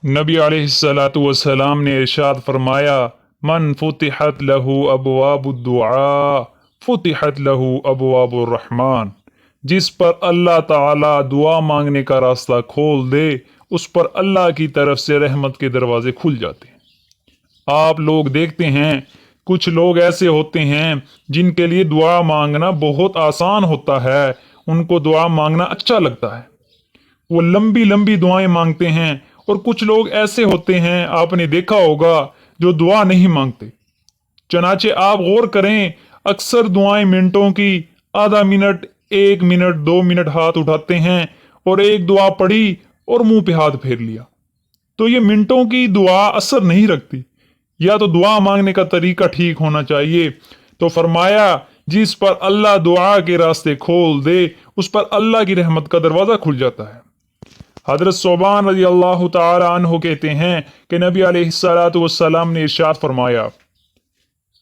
नबी अलैहिस्सलातु वस्सलाम ने इरशाद फरमाया, मन फुतिहत लहू अबवाबुद्दुआ फुतिहत लहू अबवाबुर रहमान। जिस पर अल्लाह ताला दुआ मांगने का रास्ता खोल दे, उस पर अल्लाह की तरफ से रहमत के दरवाजे खुल जाते हैं। आप लोग देखते हैं, कुछ लोग ऐसे होते हैं जिनके लिए दुआ मांगना बहुत आसान होता है, उनको दुआ मांगना अच्छा लगता है, वो लंबी लंबी दुआएं मांगते हैं। और कुछ लोग ऐसे होते हैं, आपने देखा होगा, जो दुआ नहीं मांगते। चनाचे आप गौर करें, अक्सर दुआएं मिनटों की, आधा मिनट, 1 मिनट, 2 मिनट हाथ उठाते हैं और एक दुआ पढ़ी और मुंह पे हाथ फेर लिया। तो ये मिनटों की दुआ असर नहीं रखती। या तो दुआ मांगने का तरीका ठीक होना चाहिए। तो फरमाया, जिस पर अल्लाह दुआ के रास्ते खोल दे, उस पर अल्लाह की रहमत का दरवाजा खुल जाता है। हजरत सोबान रज़ी अल्लाह तआला अन्हु कहते हैं कि नबी अलैहिस्सलातु वस्सलाम ने इरशाद फरमाया,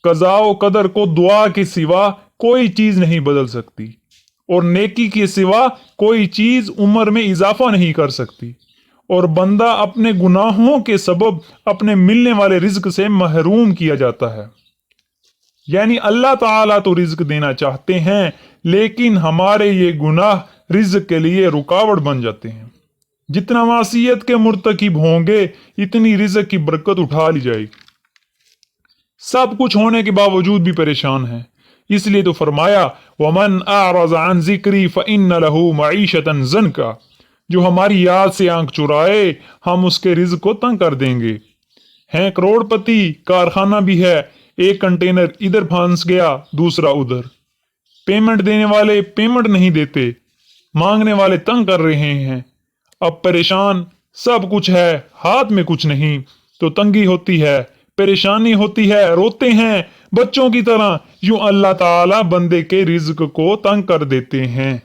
कज़ा व कदर को दुआ के सिवा कोई चीज नहीं बदल सकती, और नेकी के सिवा कोई चीज उम्र में इजाफा नहीं कर सकती, और बंदा अपने गुनाहों के सबब अपने मिलने वाले रिज्क से महरूम किया जाता है। यानी अल्लाह ताला तो रिज्क देना चाहते हैं, लेकिन हमारे ये गुनाह रिज्क के लिए रुकावट बन जाते हैं। जितना मासियत के मुर्तकिब होंगे, इतनी रिज्क की बरकत उठा ली जाएगी। सब कुछ होने के बावजूद भी परेशान है। इसलिए तो फरमाया, वमन अअरज़ अन ज़िक्री फ़इन्न लहू मईशतन ज़नका। जो हमारी याद से आंख चुराए, हम उसके रिज्क को तंग कर देंगे। हैं करोड़पति, कारखाना भी है, एक कंटेनर इधर फंस गया, दूसरा उधर। पेमेंट देने वाले पेमेंट नहीं देते, मांगने वाले तंग कर रहे हैं। अब परेशान, सब कुछ है, हाथ में कुछ नहीं, तो तंगी होती है, परेशानी होती है, रोते हैं बच्चों की तरह। यूं अल्लाह ताला बंदे के रिज्क को तंग कर देते हैं।